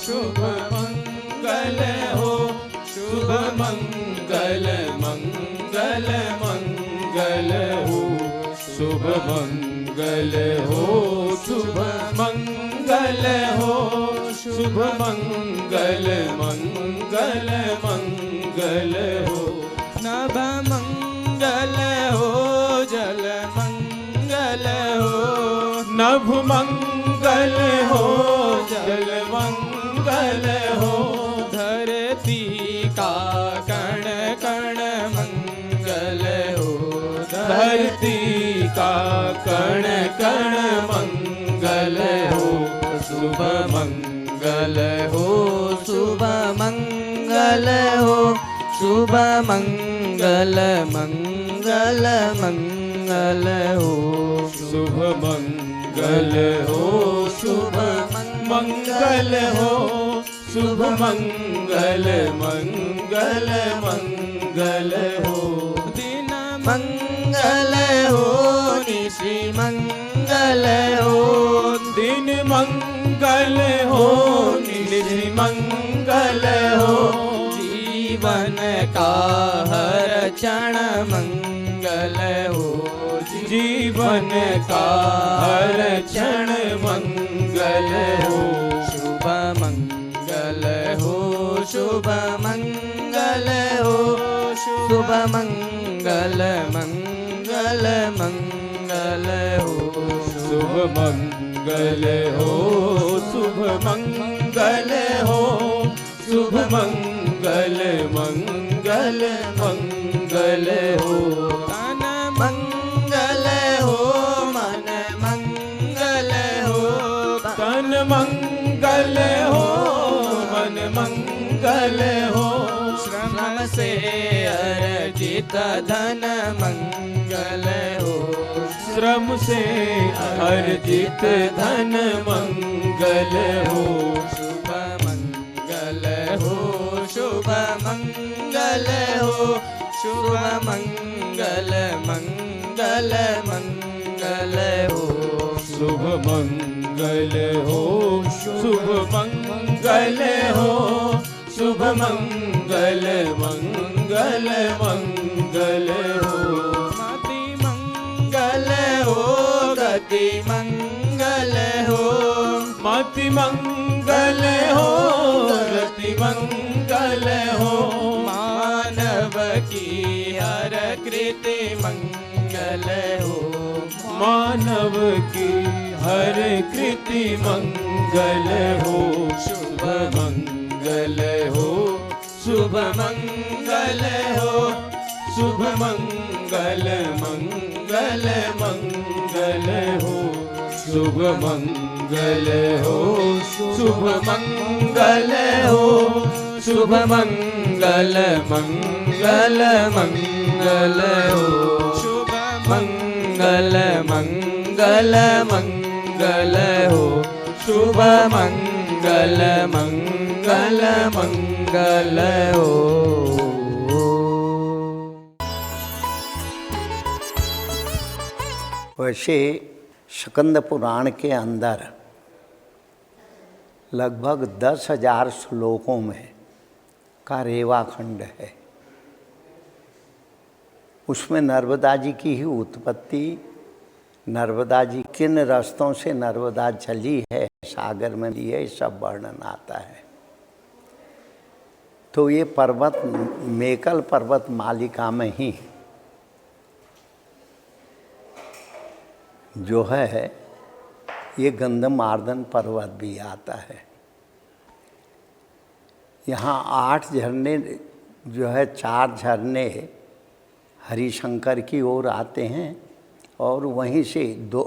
शुभ मंगल हो, शुभ मंगल मंगल मंगल हो, शुभ मंगल हो, शुभ मंगल हो, शुभ मंगल मंगल मंगल हो, नभ मंगल हो, जल मंगल हो, नभ मंगल हो, जल मंगल हो, धरती का कण कण मंगल हो, धरती का कण कण मंगल हो, शुभ मंगल हो, शुभ मंगल हो, शुभ मंगल मंगल मंगल हो, शुभ मंगल हो, शुभ मंगल हो, शुभ मंगल मंगल मंगल हो, दिन मंगल हो, निशि मंगल हो, दिन मंगल हो, निशि मंगल हो, जीवन का हर क्षण मंगल हो, जीवन का हर क्षण मंगल हो, शुभ मंगल हो, शुभ मंगल हो, शुभ मंगल मंगल मंगल हो, शुभ मंगल हो, शुभ मंगल हो, शुभ मंगल मंगल मंगल हो, तन मंगल हो, मन मंगल हो, तन मंगल हो, मन मंगल हो, श्रम से अर्जित धन मंगल हो, श्रम से अर्जित धन मंगल हो, शुभ मंगल हो, शुभ मंगल हो, शुभ मंगल मंगल मंगल हो, शुभ मंगल हो, शुभ मंगल हो, शुभ मंगल मंगल मंगल हो, मति मंगल हो, गति मंगल हो, मति मंगल हो, गति मंगल हो, मानव की हर कृति मंगल हो, मानव की हर कृति मंगल हो, शुभ मंगल हो, शुभ मंगल हो, शुभ मंगल मंगल मंगल हो, शुभ मंगल हो, शुभ मंगल हो, शुभ मंगल मंगल मंगल हो, शुभ मंगल मंगल मंगल हो, शुभ मंगल मंगल मंगल हो। वैसे स्कंद पुराण के अंदर लगभग 10,000 श्लोकों में का रेवाखंड है। उसमें नर्मदा जी की ही उत्पत्ति, नर्मदा जी किन रास्तों से नर्मदा चली है सागर में, ये सब वर्णन आता है। तो ये पर्वत मेकल पर्वत मालिका में ही जो है ये गंधमार्दन पर्वत भी आता है। यहाँ 8 झरने जो है, 4 झरने हरिशंकर की ओर आते हैं और वहीं से 2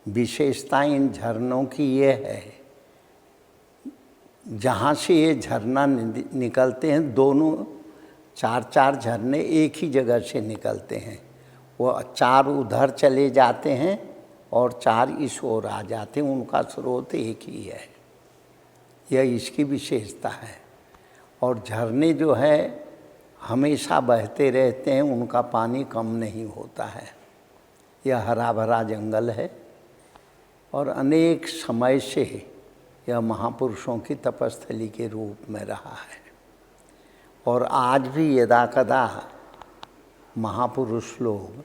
विशेषता इन झरनों की ये है, जहाँ से ये झरना निकलते हैं दोनों 4 झरने एक ही जगह से निकलते हैं। वो 4 उधर चले जाते हैं और 4 इस ओर आ जाते हैं, उनका स्रोत एक ही है। यह इसकी विशेषता है। और झरने जो है हमेशा बहते रहते हैं, उनका पानी कम नहीं होता है। यह हरा भरा जंगल है और अनेक समय से यह महापुरुषों की तपस्थली के रूप में रहा है। और आज भी यदा कदा महापुरुष लोग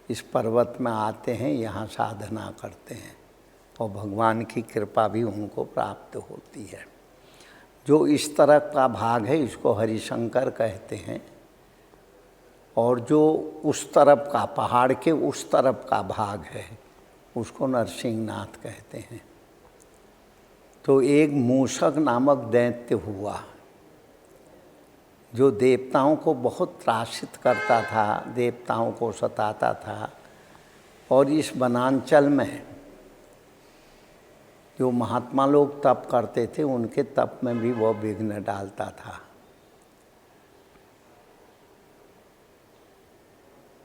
इस पर्वत में आते हैं, यहाँ साधना करते हैं और भगवान की कृपा भी उनको प्राप्त होती है। जो इस तरफ का भाग है इसको हरिशंकर कहते हैं, और जो उस तरफ का, पहाड़ के उस तरफ का भाग है उसको नरसिंहनाथ कहते हैं। तो एक मूषक नामक दैत्य हुआ जो देवताओं को बहुत त्रासित करता था, देवताओं को सताता था, और इस वनांचल में जो महात्मा लोग तप करते थे उनके तप में भी वह विघ्न डालता था।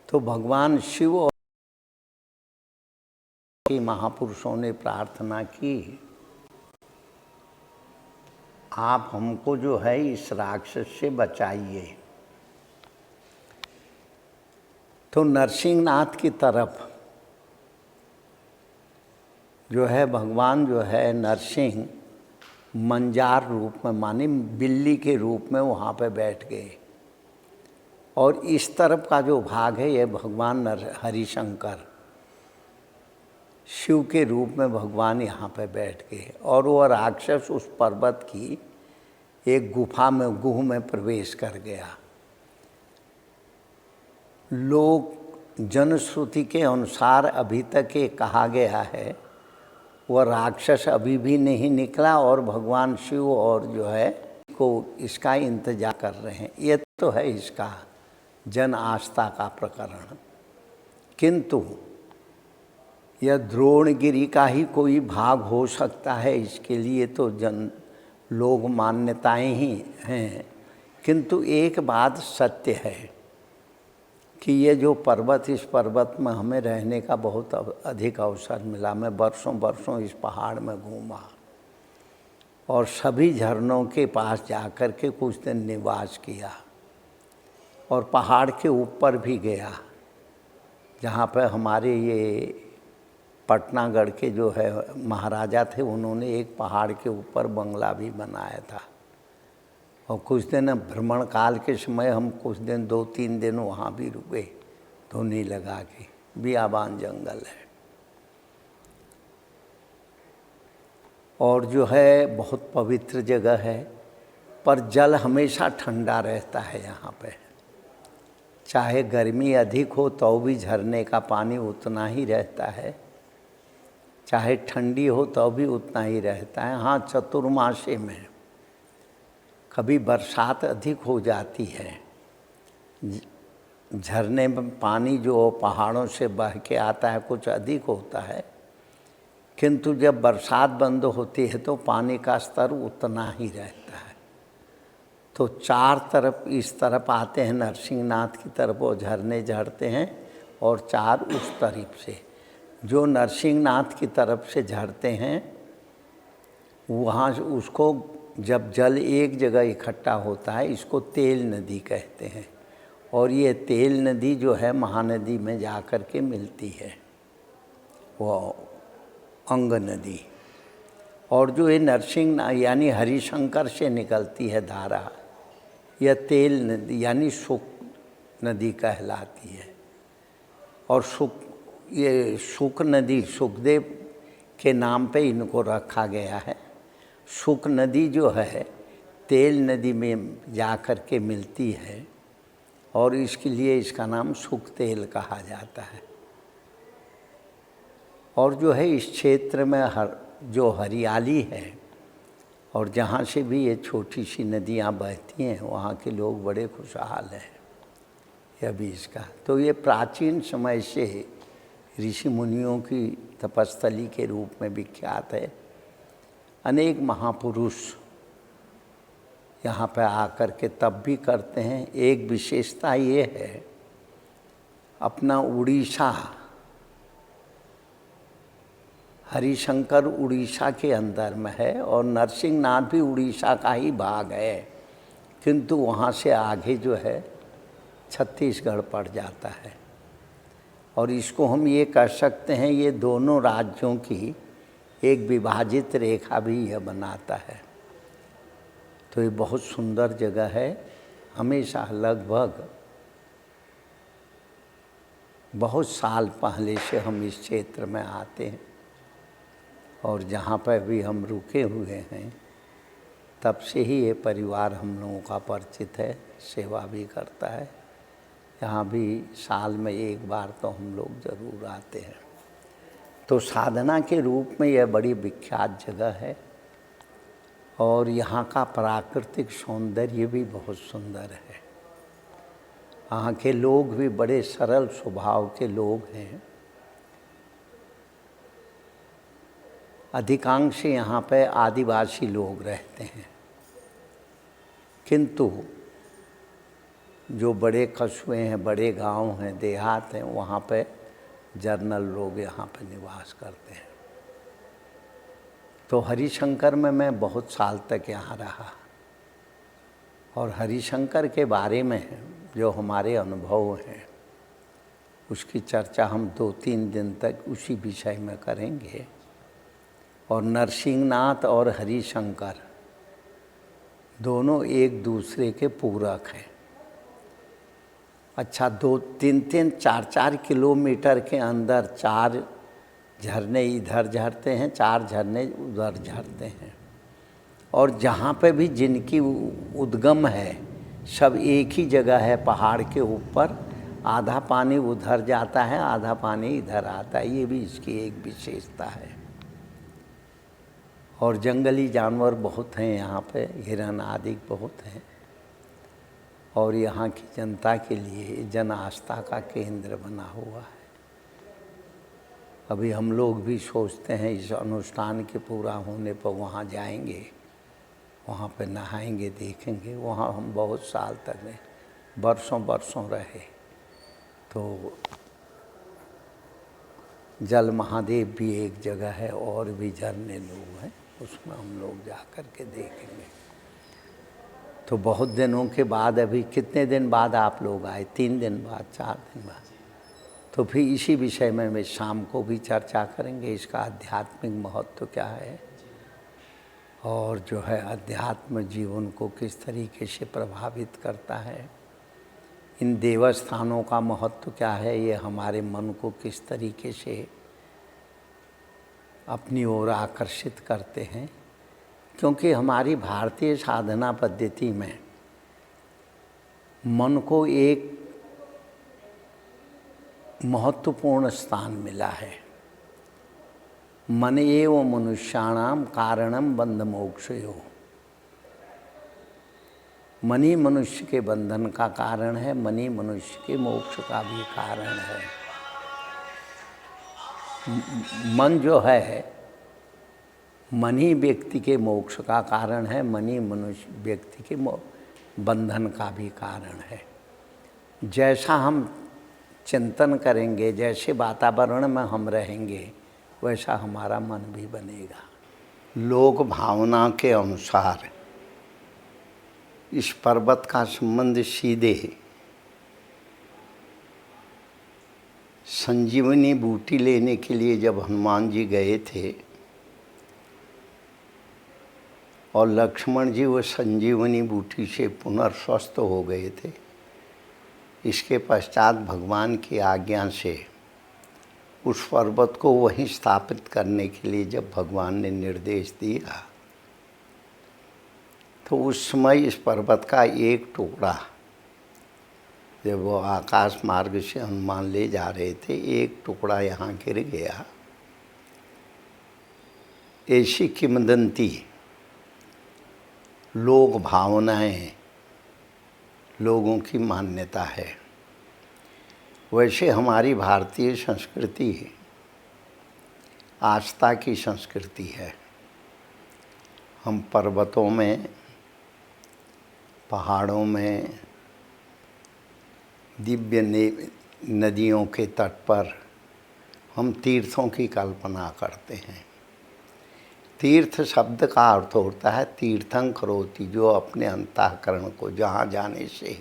तो भगवान शिव और महापुरुषों ने प्रार्थना की, आप हमको जो है इस राक्षस से बचाइए। तो नरसिंहनाथ की तरफ जो है भगवान जो है नरसिंह मंजार रूप में, माने बिल्ली के रूप में वहाँ पे बैठ गए, और इस तरफ का जो भाग है ये भगवान हरिशंकर शिव के रूप में भगवान यहाँ पे बैठ गए। और वह राक्षस उस पर्वत की एक गुफा में, गुह में प्रवेश कर गया। लोक जनश्रुति के अनुसार अभी तक ये कहा गया है वह राक्षस अभी भी नहीं निकला, और भगवान शिव और जो है को इसका इंतजार कर रहे हैं। ये तो है इसका जन आस्था का प्रकरण। किंतु यह द्रोणगिरी का ही कोई भाग हो सकता है, इसके लिए तो जन लोग मान्यताएं ही हैं। किंतु एक बात सत्य है कि ये जो पर्वत, इस पर्वत में हमें रहने का बहुत अधिक अवसर मिला। मैं वर्षों वर्षों इस पहाड़ में घूमा और सभी झरनों के पास जाकर के कुछ दिन निवास किया, और पहाड़ के ऊपर भी गया जहाँ पर हमारे ये पटनागढ़ के जो है महाराजा थे, उन्होंने एक पहाड़ के ऊपर बंगला भी बनाया था। और कुछ दिन भ्रमण काल के समय हम कुछ दिन 2-3 दिन वहाँ भी रुके, धुनी लगा के। बियाबान जंगल है और जो है बहुत पवित्र जगह है, पर जल हमेशा ठंडा रहता है यहाँ पे। चाहे गर्मी अधिक हो तो भी झरने का पानी उतना ही रहता है, चाहे ठंडी हो तो भी उतना ही रहता है। हाँ, चतुर्मासे में कभी बरसात अधिक हो जाती है, झरने में पानी जो पहाड़ों से बह के आता है कुछ अधिक होता है, किंतु जब बरसात बंद होती है तो पानी का स्तर उतना ही रहता है। तो चार तरफ, इस तरफ आते हैं नरसिंहनाथ की तरफ वो झरने झड़ते हैं, और चार उस तरफ से। जो नरसिंहनाथ की तरफ से झड़ते हैं वहाँ उसको जब जल एक जगह इकट्ठा होता है, इसको तेल नदी कहते हैं। और ये तेल नदी जो है महानदी में जा कर के मिलती है, वो अंग नदी। और जो ये नरसिंह यानी हरिशंकर से निकलती है धारा, यह तेल नदी यानी शुक नदी कहलाती है। और ये शुक नदी सुखदेव के नाम पे इनको रखा गया है। शुक नदी जो है तेल नदी में जा कर के मिलती है, और इसके लिए इसका नाम शुक तेल कहा जाता है। और जो है इस क्षेत्र में जो हरियाली है, और जहाँ से भी ये छोटी सी नदियाँ बहती हैं, वहाँ के लोग बड़े खुशहाल हैं। यह भी इसका तो ये प्राचीन समय से ऋषि मुनियों की तपस्थली के रूप में विख्यात है। अनेक महापुरुष यहाँ पर आकर के तप भी करते हैं। एक विशेषता ये है, अपना उड़ीसा, हरिशंकर उड़ीसा के अंदर में है, और नरसिंहनाथ भी उड़ीसा का ही भाग है, किंतु वहाँ से आगे जो है छत्तीसगढ़ पड़ जाता है। और इसको हम ये कह सकते हैं, ये दोनों राज्यों की एक विभाजित रेखा भी यह बनाता है। तो ये बहुत सुंदर जगह है। हमेशा लगभग बहुत साल पहले से हम इस क्षेत्र में आते हैं और जहाँ पर भी हम रुके हुए हैं तब से ही ये परिवार हम लोगों का परिचित है, सेवा भी करता है। यहाँ भी साल में एक बार तो हम लोग ज़रूर आते हैं। तो साधना के रूप में यह बड़ी विख्यात जगह है और यहाँ का प्राकृतिक सौंदर्य भी बहुत सुंदर है। यहाँ के लोग भी बड़े सरल स्वभाव के लोग हैं। अधिकांश यहाँ पे आदिवासी लोग रहते हैं, किंतु जो बड़े कस्बे हैं, बड़े गांव हैं, देहात हैं, वहाँ पे जर्नल लोग यहाँ पे निवास करते हैं। तो हरिशंकर में मैं बहुत साल तक यहाँ रहा और हरिशंकर के बारे में जो हमारे अनुभव हैं उसकी चर्चा हम 2-3 दिन तक उसी विषय में करेंगे। और नरसिंहनाथ और हरिशंकर दोनों एक दूसरे के पूरक हैं। अच्छा, 2-3 4-4 किलोमीटर के अंदर 4 झरने इधर झरते हैं, 4 झरने उधर झरते हैं और जहाँ पे भी जिनकी उद्गम है सब एक ही जगह है पहाड़ के ऊपर। आधा पानी उधर जाता है, आधा पानी इधर आता है, ये भी इसकी एक विशेषता है। और जंगली जानवर बहुत हैं यहाँ पे, हिरन आदि बहुत हैं और यहाँ की जनता के लिए जन आस्था का केंद्र बना हुआ है। अभी हम लोग भी सोचते हैं इस अनुष्ठान के पूरा होने पर वहाँ जाएंगे, वहाँ पे नहाएंगे, देखेंगे। वहाँ हम बहुत साल तक रहे, बरसों रहे। तो जल महादेव भी एक जगह है और भी झरने लोग हैं, उसमें हम लोग जा कर के देखेंगे। तो बहुत दिनों के बाद, अभी कितने दिन बाद आप लोग आए? 3 दिन बाद, 4 दिन बाद। तो फिर इसी विषय में मैं शाम को भी चर्चा करेंगे, इसका आध्यात्मिक महत्व क्या है और जो है अध्यात्म जीवन को किस तरीके से प्रभावित करता है। इन देवस्थानों का महत्व क्या है, ये हमारे मन को किस तरीके से अपनी ओर आकर्षित करते हैं। क्योंकि हमारी भारतीय साधना पद्धति में मन को एक महत्वपूर्ण स्थान मिला है। मन एव मनुष्याणाम कारणम बंध मोक्षयो। मन ही मनुष्य के बंधन का कारण है, मन ही मनुष्य के मोक्ष का भी कारण है। मन जो है, मन ही व्यक्ति के मोक्ष का कारण है, मन ही मनुष्य व्यक्ति के बंधन का भी कारण है। जैसा हम चिंतन करेंगे, जैसे वातावरण में हम रहेंगे, वैसा हमारा मन भी बनेगा। लोक भावना के अनुसार इस पर्वत का संबंध सीधे संजीवनी बूटी लेने के लिए जब हनुमान जी गए थे और लक्ष्मण जी वो संजीवनी बूटी से पुनर्स्वस्थ हो गए थे, इसके पश्चात भगवान की आज्ञा से उस पर्वत को वहीं स्थापित करने के लिए जब भगवान ने निर्देश दिया, तो उस समय इस पर्वत का एक टुकड़ा, जब वो आकाश मार्ग से हनुमान ले जा रहे थे, एक टुकड़ा यहाँ गिर गया। ऐसी किंवदंती, लोक भावनाएं, लोगों की मान्यता है। वैसे हमारी भारतीय संस्कृति आस्था की संस्कृति है। हम पर्वतों में, पहाड़ों में, दिव्य नदियों के तट पर हम तीर्थों की कल्पना करते हैं। तीर्थ शब्द का अर्थ होता है तीर्थं करोति, जो अपने अंतःकरण को, जहाँ जाने से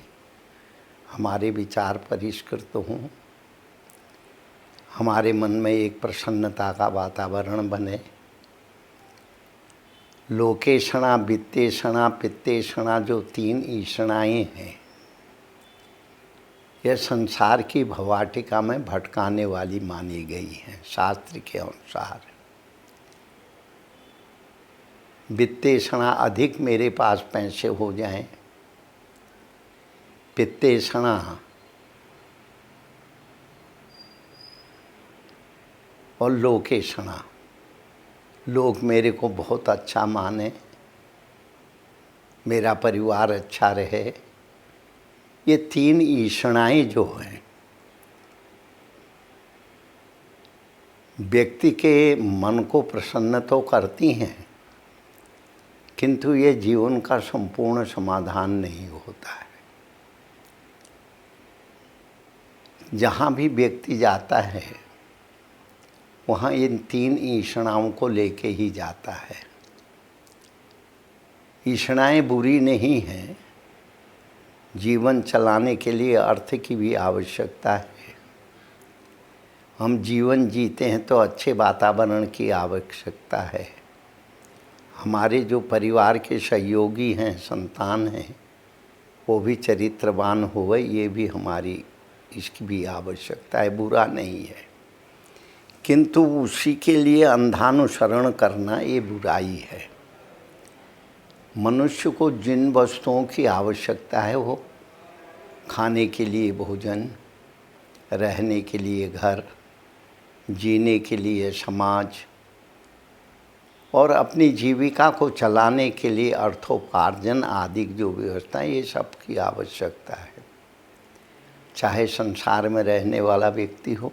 हमारे विचार परिष्कृत हों, हमारे मन में एक प्रसन्नता का वातावरण बने, लोकेशणा, वित्तेषणा, पित्तेषणा जो 3 ईषणाएँ हैं, यह संसार की भवाटिका में भटकाने वाली मानी गई हैं शास्त्र के अनुसार। वित्तेषणा, अधिक मेरे पास पैसे हो जाएं। पित्तेषणा, और लोकेशणा, लोग मेरे को बहुत अच्छा माने, मेरा परिवार अच्छा रहे। ये 3 ईषणाएँ जो हैं व्यक्ति के मन को प्रसन्न तो करती हैं, किंतु ये जीवन का संपूर्ण समाधान नहीं होता है। जहाँ भी व्यक्ति जाता है वहाँ इन 3 ईषणाओं को लेके ही जाता है। ईषणाएँ बुरी नहीं हैं, जीवन चलाने के लिए अर्थ की भी आवश्यकता है। हम जीवन जीते हैं तो अच्छे वातावरण की आवश्यकता है। हमारे जो परिवार के सहयोगी हैं, संतान हैं, वो भी चरित्रवान होवे, ये भी हमारी इसकी भी आवश्यकता है, बुरा नहीं है। किंतु उसी के लिए अंधानुसरण करना ये बुराई है। मनुष्य को जिन वस्तुओं की आवश्यकता है, वो खाने के लिए भोजन, रहने के लिए घर, जीने के लिए समाज और अपनी जीविका को चलाने के लिए अर्थोपार्जन आदि जो व्यवस्था है, ये सब की आवश्यकता है। चाहे संसार में रहने वाला व्यक्ति हो,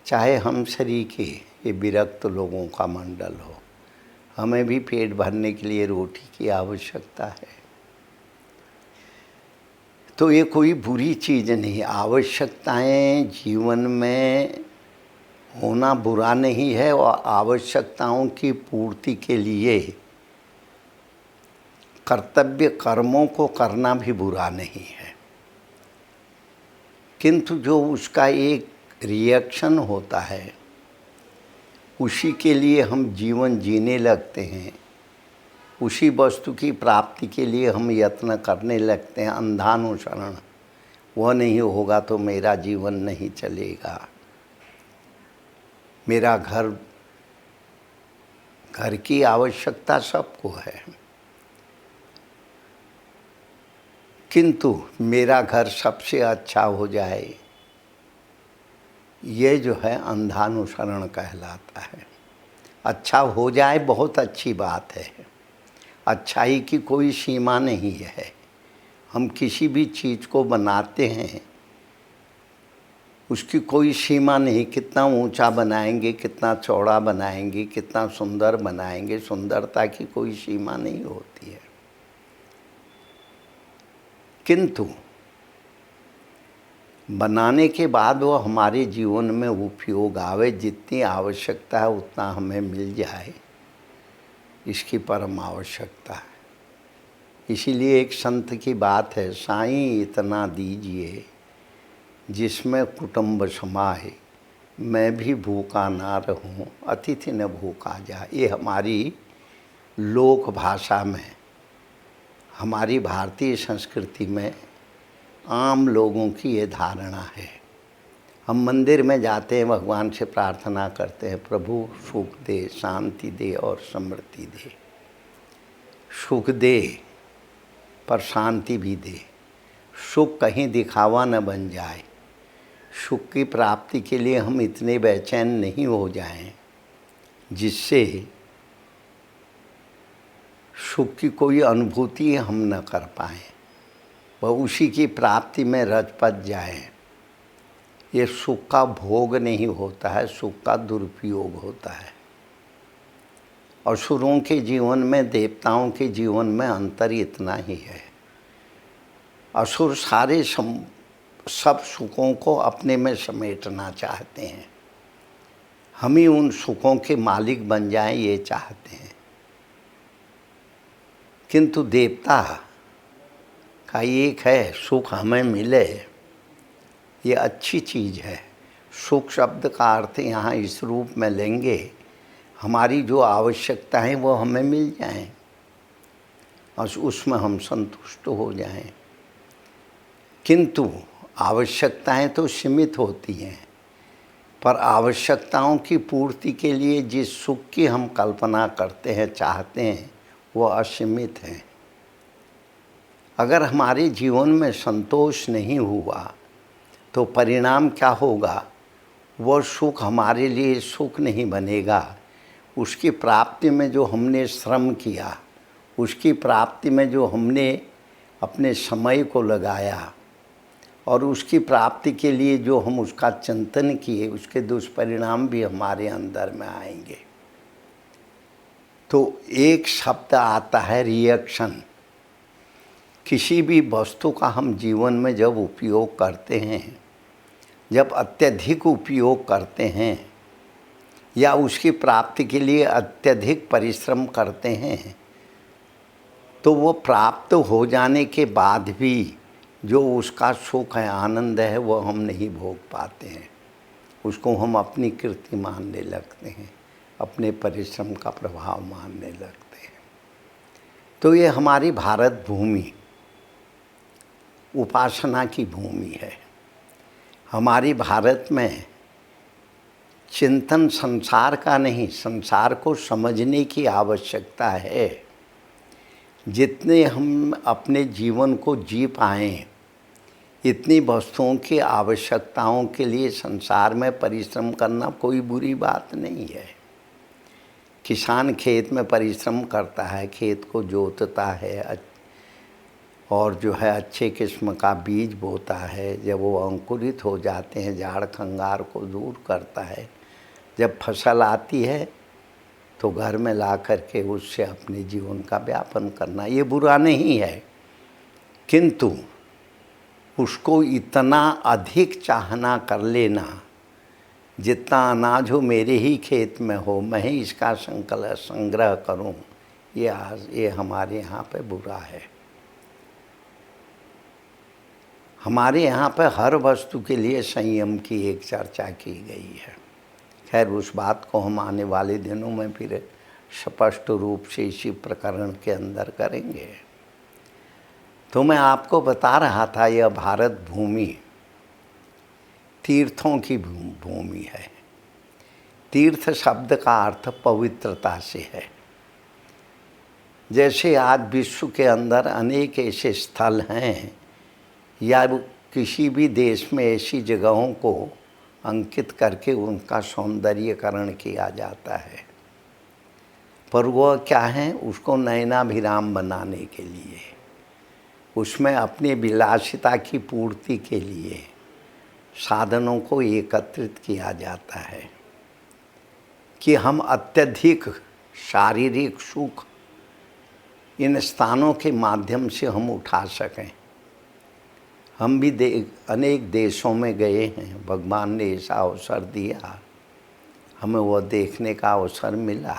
चाहे हम सरीखे ये विरक्त लोगों का मंडल हो, हमें भी पेट भरने के लिए रोटी की आवश्यकता है। तो ये कोई बुरी चीज़ नहीं। आवश्यकताएं जीवन में होना बुरा नहीं है, और आवश्यकताओं की पूर्ति के लिए कर्तव्य कर्मों को करना भी बुरा नहीं है। किंतु जो उसका एक रिएक्शन होता है, उसी के लिए हम जीवन जीने लगते हैं, उसी वस्तु की प्राप्ति के लिए हम यत्न करने लगते हैं, अंधानुसरण। वह नहीं होगा तो मेरा जीवन नहीं चलेगा। मेरा घर की आवश्यकता सबको है, किंतु मेरा घर सबसे अच्छा हो जाए, ये जो है अंधानुसरण कहलाता है। अच्छा हो जाए बहुत अच्छी बात है, अच्छाई की कोई सीमा नहीं है। हम किसी भी चीज़ को बनाते हैं, उसकी कोई सीमा नहीं। कितना ऊंचा बनाएंगे, कितना चौड़ा बनाएंगे, कितना सुंदर बनाएंगे, सुंदरता की कोई सीमा नहीं होती है। किंतु बनाने के बाद वो हमारे जीवन में उपयोग आवे, जितनी आवश्यकता है उतना हमें मिल जाए, इसकी परम आवश्यकता है। इसीलिए एक संत की बात है, साईं इतना दीजिए जिसमें कुटुंब समाए, मैं भी भूखा ना रहूं, अतिथि न भूखा जाए। ये हमारी लोक भाषा में, हमारी भारतीय संस्कृति में आम लोगों की ये धारणा है। हम मंदिर में जाते हैं, भगवान से प्रार्थना करते हैं, प्रभु सुख दे, शांति दे और समृद्धि दे। सुख दे पर शांति भी दे। सुख कहीं दिखावा न बन जाए। सुख की प्राप्ति के लिए हम इतने बेचैन नहीं हो जाएं जिससे सुख की कोई अनुभूति हम न कर पाएँ, वह उसी की प्राप्ति में रच जाए। ये सुख का भोग नहीं होता है, सुख का दुरुपयोग होता है। असुरों के जीवन में, देवताओं के जीवन में अंतर इतना ही है। असुर सारे सब सुखों को अपने में समेटना चाहते हैं, हम ही उन सुखों के मालिक बन जाएं ये चाहते हैं। किंतु देवता का एक है, सुख हमें मिले, ये अच्छी चीज़ है। सुख शब्द का अर्थ यहाँ इस रूप में लेंगे, हमारी जो आवश्यकता है वो हमें मिल जाएं और उसमें हम संतुष्ट हो जाएं। किंतु आवश्यकताएं तो सीमित होती हैं, पर आवश्यकताओं की पूर्ति के लिए जिस सुख की हम कल्पना करते हैं, चाहते हैं, वो असीमित है। अगर हमारे जीवन में संतोष नहीं हुआ तो परिणाम क्या होगा? वो सुख हमारे लिए सुख नहीं बनेगा। उसकी प्राप्ति में जो हमने श्रम किया, उसकी प्राप्ति में जो हमने अपने समय को लगाया और उसकी प्राप्ति के लिए जो हम उसका चिंतन किए, उसके दुष्परिणाम भी हमारे अंदर में आएंगे। तो एक शब्द आता है रिएक्शन। किसी भी वस्तु का हम जीवन में जब उपयोग करते हैं, जब अत्यधिक उपयोग करते हैं या उसकी प्राप्ति के लिए अत्यधिक परिश्रम करते हैं, तो वो प्राप्त हो जाने के बाद भी जो उसका सुख है, आनंद है, वो हम नहीं भोग पाते हैं। उसको हम अपनी कृति मानने लगते हैं, अपने परिश्रम का प्रभाव मानने लगते हैं। तो ये हमारी भारत भूमि उपासना की भूमि है। हमारी भारत में चिंतन संसार का नहीं, संसार को समझने की आवश्यकता है। जितने हम अपने जीवन को जी पाएँ, इतनी वस्तुओं की आवश्यकताओं के लिए संसार में परिश्रम करना कोई बुरी बात नहीं है। किसान खेत में परिश्रम करता है, खेत को जोतता है और जो है अच्छे किस्म का बीज बोता है। जब वो अंकुरित हो जाते हैं, झाड़ खंगार को दूर करता है। जब फसल आती है तो घर में ला करके उससे अपने जीवन का व्यापन करना, ये बुरा नहीं है। किंतु उसको इतना अधिक चाहना कर लेना, जितना अनाज हो मेरे ही खेत में हो, मैं ही इसका संग्रह करूं, ये हमारे यहाँ पे बुरा है। हमारे यहाँ पे हर वस्तु के लिए संयम की एक चर्चा की गई है। खैर, उस बात को हम आने वाले दिनों में फिर स्पष्ट रूप से इसी प्रकरण के अंदर करेंगे। तो मैं आपको बता रहा था, यह भारत भूमि तीर्थों की भूमि है। तीर्थ शब्द का अर्थ पवित्रता से है। जैसे आज विश्व के अंदर अनेक ऐसे स्थल हैं या किसी भी देश में ऐसी जगहों को अंकित करके उनका सौंदर्यीकरण किया जाता है, पर वह क्या है? उसको नयनाभिराम बनाने के लिए, उसमें अपनी विलासिता की पूर्ति के लिए साधनों को एकत्रित किया जाता है कि हम अत्यधिक शारीरिक सुख इन स्थानों के माध्यम से हम उठा सकें। हम भी अनेक देशों में गए हैं, भगवान ने ऐसा अवसर दिया, हमें वह देखने का अवसर मिला।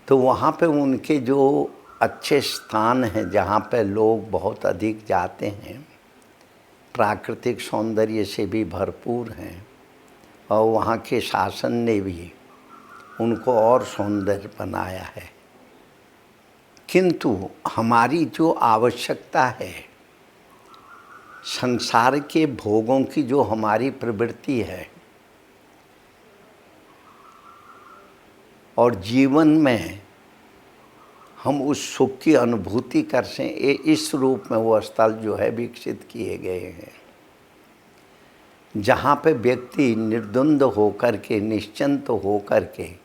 तो वहाँ पे उनके जो अच्छे स्थान हैं, जहाँ पे लोग बहुत अधिक जाते हैं, प्राकृतिक सौंदर्य से भी भरपूर हैं और वहाँ के शासन ने भी उनको और सौंदर्य बनाया है। किंतु हमारी जो आवश्यकता है, संसार के भोगों की जो हमारी प्रवृत्ति है और जीवन में हम उस सुख की अनुभूति कर सकें, इस रूप में वो स्थल जो है विकसित किए गए हैं, जहाँ पे व्यक्ति निर्द्वंद होकर के, निश्चिंत होकर के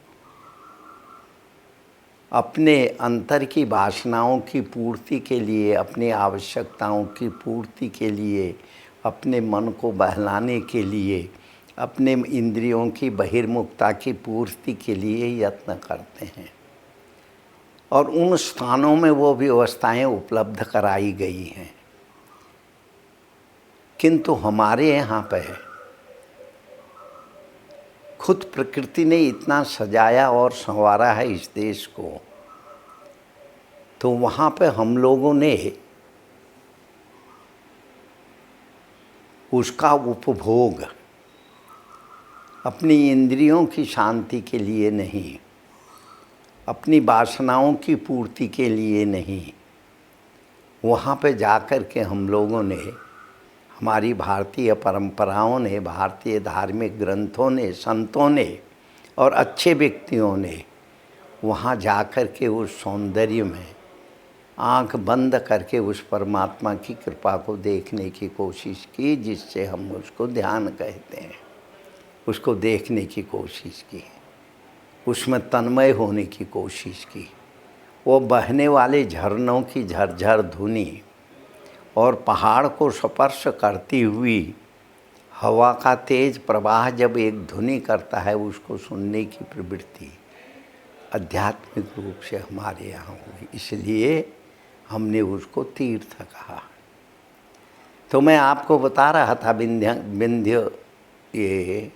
अपने अंतर की वासनाओं की पूर्ति के लिए, अपनी आवश्यकताओं की पूर्ति के लिए, अपने मन को बहलाने के लिए, अपने इंद्रियों की बहिर्मुखता की पूर्ति के लिए यत्न करते हैं। और उन स्थानों में वो व्यवस्थाएं उपलब्ध कराई गई हैं। किंतु हमारे यहाँ पर खुद प्रकृति ने इतना सजाया और संवारा है इस देश को, तो वहाँ पे हम लोगों ने उसका उपभोग अपनी इंद्रियों की शांति के लिए नहीं, अपनी वासनाओं की पूर्ति के लिए नहीं, वहाँ पे जाकर के हम लोगों ने, हमारी भारतीय परंपराओं ने, भारतीय धार्मिक ग्रंथों ने, संतों ने और अच्छे व्यक्तियों ने वहाँ जाकर के उस सौंदर्य में आंख बंद करके उस परमात्मा की कृपा को देखने की कोशिश की, जिससे हम उसको ध्यान कहते हैं। उसको देखने की कोशिश की, उसमें तन्मय होने की कोशिश की। वो बहने वाले झरनों की झरझर धुनी और पहाड़ को स्पर्श करती हुई हवा का तेज प्रवाह जब एक धुनी करता है, उसको सुनने की प्रवृत्ति आध्यात्मिक रूप से हमारे यहाँ हुई, इसलिए हमने उसको तीर्थ कहा। तो मैं आपको बता रहा था विंध्य ये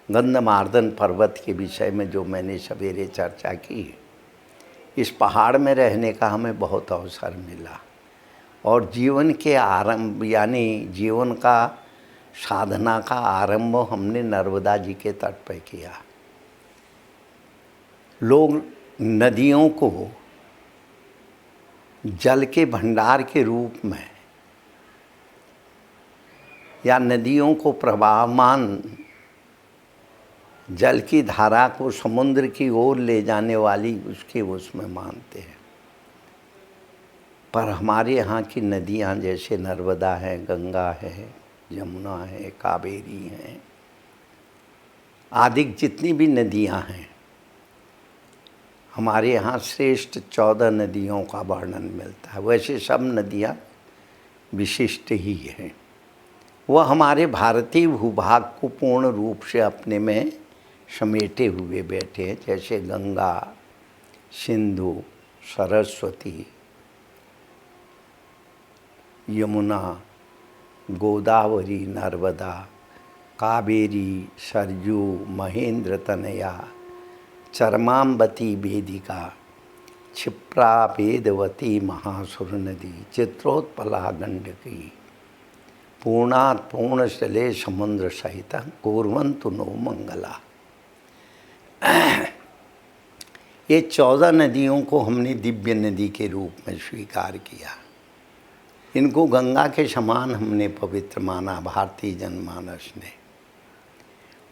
गंधमार्दन पर्वत के विषय में जो मैंने सवेरे चर्चा की। इस पहाड़ में रहने का हमें बहुत अवसर मिला और जीवन के आरंभ यानी जीवन का साधना का आरंभ हमने नर्मदा जी के तट पर किया। लोग नदियों को जल के भंडार के रूप में या नदियों को प्रवाहमान जल की धारा को समुद्र की ओर ले जाने वाली उसमें मानते हैं। पर हमारे यहाँ की नदियाँ जैसे नर्मदा है, गंगा है, यमुना है, कावेरी हैं, आदि जितनी भी नदियाँ हैं, हमारे यहाँ श्रेष्ठ 14 नदियों का वर्णन मिलता है। वैसे सब नदियाँ विशिष्ट ही हैं। वह हमारे भारतीय भूभाग को पूर्ण रूप से अपने में समेटे हुए बैठे हैं, जैसे गंगा, सिंधु, सरस्वती, यमुना, गोदावरी, नर्मदा, कावेरी, सरजू, महेंद्र तनया, चरमाम्बती वेदिका, क्षिप्रा वेदवती, महासुर नदी, चित्रोत्पला गंडकी, पूर्णात् पूर्णशले समुद्र सहित कुर्वन्तु नो मंगला। ये 14 नदियों को हमने दिव्य नदी के रूप में स्वीकार किया। इनको गंगा के समान हमने पवित्र माना भारतीय जनमानस ने।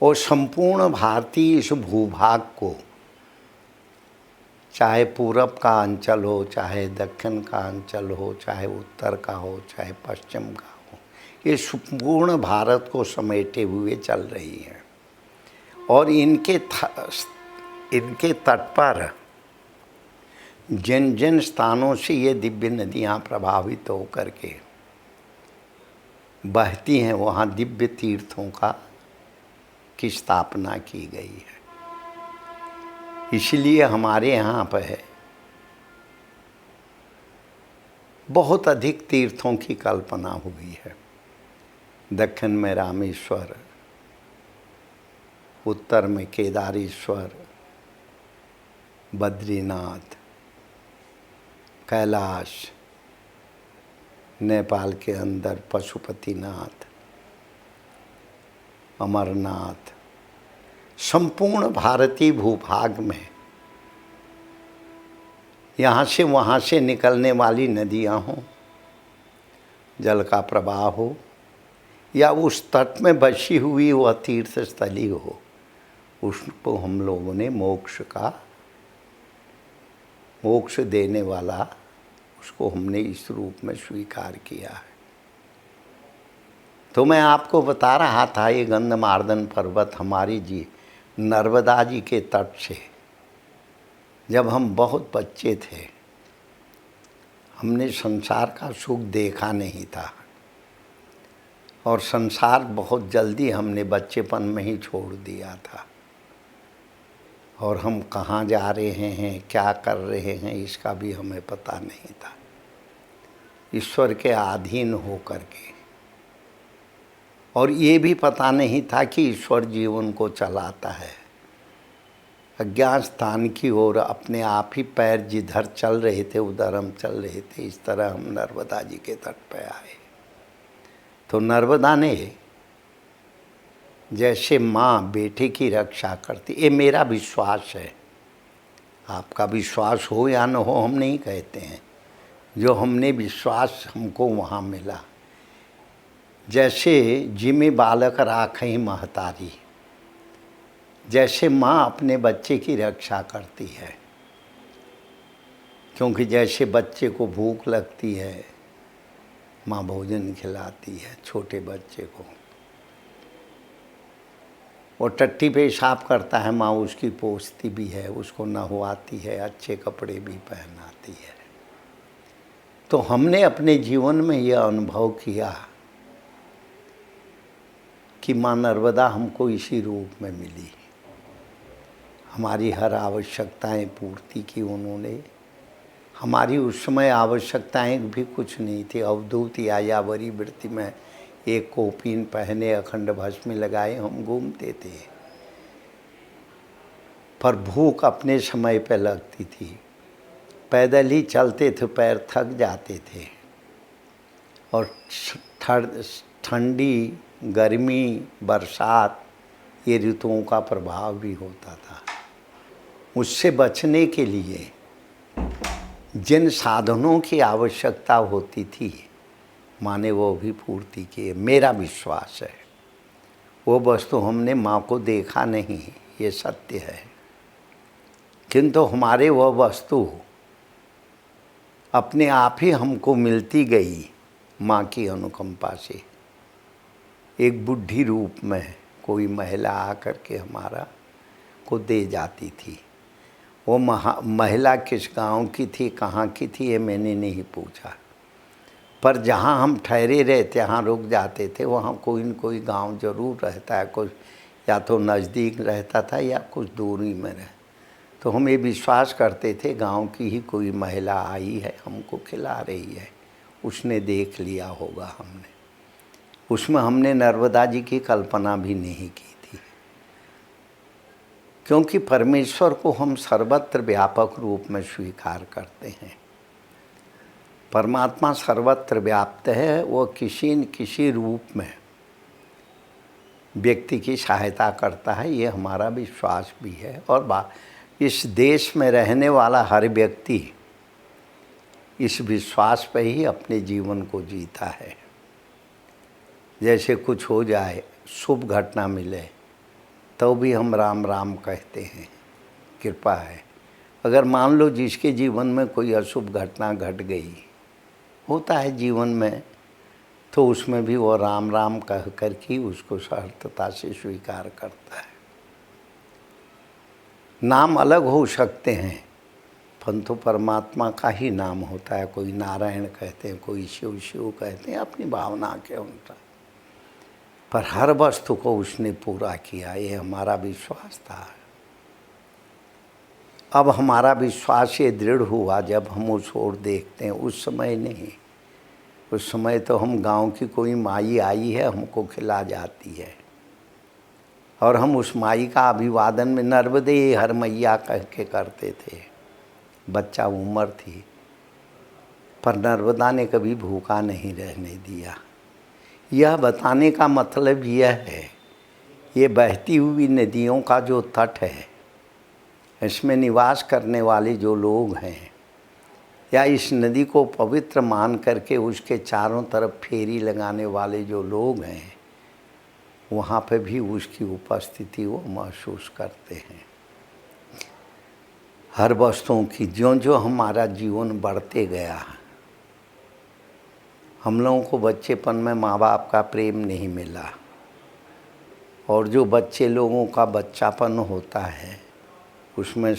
और संपूर्ण भारतीय इस भूभाग को, चाहे पूरब का अंचल हो, चाहे दक्षिण का अंचल हो, चाहे उत्तर का हो, चाहे पश्चिम का हो, ये संपूर्ण भारत को समेटे हुए चल रही है। और इनके तट पर जिन जिन स्थानों से ये दिव्य नदियाँ प्रभावित होकर के बहती हैं, वहाँ दिव्य तीर्थों की स्थापना की गई है। इसलिए हमारे यहाँ पर बहुत अधिक तीर्थों की कल्पना हुई है। दक्षिण में रामेश्वर, उत्तर में केदारेश्वर, बद्रीनाथ, कैलाश, नेपाल के अंदर पशुपतिनाथ, अमरनाथ, संपूर्ण भारतीय भूभाग में यहाँ से वहाँ से निकलने वाली नदियाँ हों, जल का प्रवाह हो, या उस तट में बसी हुई वह तीर्थ स्थली हो, उसको हम लोगों ने मोक्ष देने वाला, उसको हमने इस रूप में स्वीकार किया है। तो मैं आपको बता रहा था, ये गंधमार्दन पर्वत हमारी नर्मदा जी के तट से, जब हम बहुत बच्चे थे, हमने संसार का सुख देखा नहीं था और संसार बहुत जल्दी हमने बच्चेपन में ही छोड़ दिया था। और हम कहाँ जा रहे हैं, क्या कर रहे हैं, इसका भी हमें पता नहीं था। ईश्वर के अधीन हो करके, और ये भी पता नहीं था कि ईश्वर जीवन को चलाता है। अज्ञात स्थान की ओर अपने आप ही पैर जिधर चल रहे थे उधर हम चल रहे थे। इस तरह हम नर्मदा जी के तट पर आए। तो नर्मदा ने जैसे माँ बेटे की रक्षा करती, ये मेरा विश्वास है। आपका विश्वास हो या न हो हम नहीं कहते हैं, जो हमने विश्वास हमको वहाँ मिला। जैसे जिमे बालक राखई महतारी, जैसे माँ अपने बच्चे की रक्षा करती है, क्योंकि जैसे बच्चे को भूख लगती है माँ भोजन खिलाती है छोटे बच्चे को, वो टट्टी पेशाब करता है माँ उसकी पोंछती भी है, उसको नहवाती है, अच्छे कपड़े भी पहनाती है। तो हमने अपने जीवन में यह अनुभव किया कि माँ नर्मदा हमको इसी रूप में मिली। हमारी हर आवश्यकताएं पूर्ति की उन्होंने। हमारी उस समय आवश्यकताएं भी कुछ नहीं थी। अवधूत यायावरी वृत्ति में एक कोपीन पहने अखंड भस्म लगाए हम घूमते थे, पर भूख अपने समय पे लगती थी। पैदल ही चलते थे, पैर थक जाते थे, और ठंडी, गर्मी, बरसात ये ऋतुओं का प्रभाव भी होता था। उससे बचने के लिए जिन साधनों की आवश्यकता होती थी माने वो भी पूर्ति किए। मेरा विश्वास है वो वस्तु हमने माँ को देखा नहीं, ये सत्य है, किंतु हमारे वह वस्तु अपने आप ही हमको मिलती गई माँ की अनुकंपा से। एक बुढ़ी रूप में कोई महिला आकर के हमारा को दे जाती थी। वो महिला किस गांव की थी, कहाँ की थी, ये मैंने नहीं पूछा, पर जहाँ हम ठहरे रहते यहाँ रुक जाते थे, वहाँ कोई न कोई गांव जरूर रहता है, कुछ या तो नज़दीक रहता था या कुछ दूरी में रह। तो हम ये विश्वास करते थे गांव की ही कोई महिला आई है, हमको खिला रही है, उसने देख लिया होगा हमने। उसमें हमने नर्मदा जी की कल्पना भी नहीं की थी, क्योंकि परमेश्वर को हम सर्वत्र व्यापक रूप में स्वीकार करते हैं। परमात्मा सर्वत्र व्याप्त है, वो किसी न किसी रूप में व्यक्ति की सहायता करता है, ये हमारा विश्वास भी है। और इस देश में रहने वाला हर व्यक्ति इस विश्वास पर ही अपने जीवन को जीता है। जैसे कुछ हो जाए, शुभ घटना मिले, तो भी हम राम राम कहते हैं, कृपा है। अगर मान लो जिसके जीवन में कोई अशुभ घटना घट गई, होता है जीवन में, तो उसमें भी वो राम राम कह कर के उसको सहर्षता से स्वीकार करता है। नाम अलग हो सकते हैं, परंतु परमात्मा का ही नाम होता है। कोई नारायण कहते हैं, कोई शिव शिव कहते हैं, अपनी भावना के अनुसार, पर हर वस्तु को उसने पूरा किया, ये हमारा विश्वास था। अब हमारा विश्वास ये दृढ़ हुआ जब हम उस ओर देखते हैं। उस समय नहीं, उस समय तो हम गांव की कोई माई आई है हमको खिला जाती है, और हम उस माई का अभिवादन में नर्मदे हर मैया कह के करते थे। बच्चा उम्र थी, पर नर्मदा ने कभी भूखा नहीं रहने दिया। यह बताने का मतलब यह है, ये बहती हुई नदियों का जो तट है, इसमें निवास करने वाले जो लोग हैं, या इस नदी को पवित्र मान करके उसके चारों तरफ फेरी लगाने वाले जो लोग हैं, वहाँ पे भी उसकी उपस्थिति वो महसूस करते हैं। हर वस्तुओं की ज्यों ज्यों हमारा जीवन बढ़ते गया, हम लोगों को बच्चेपन में माँ बाप का प्रेम नहीं मिला, और जो बच्चे लोगों का बच्चापन होता है उसमें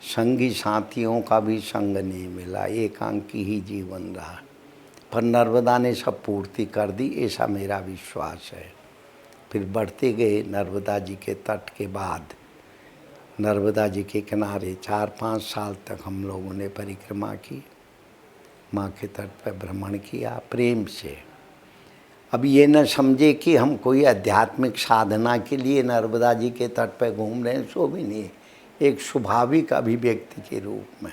संगी साथियों का भी संग नहीं मिला, एकांकी ही जीवन रहा। पर नर्मदा ने सब पूर्ति कर दी, ऐसा मेरा विश्वास है। फिर बढ़ते गए नर्मदा जी के तट के बाद, नर्मदा जी के किनारे 4-5 साल तक हम लोगों ने परिक्रमा की, माँ के तट पर भ्रमण किया प्रेम से। अब ये न समझे कि हम कोई आध्यात्मिक साधना के लिए नर्मदा जी के तट पर घूम रहे हैं, सो भी नहीं। एक स्वाभाविक अभिव्यक्ति के रूप में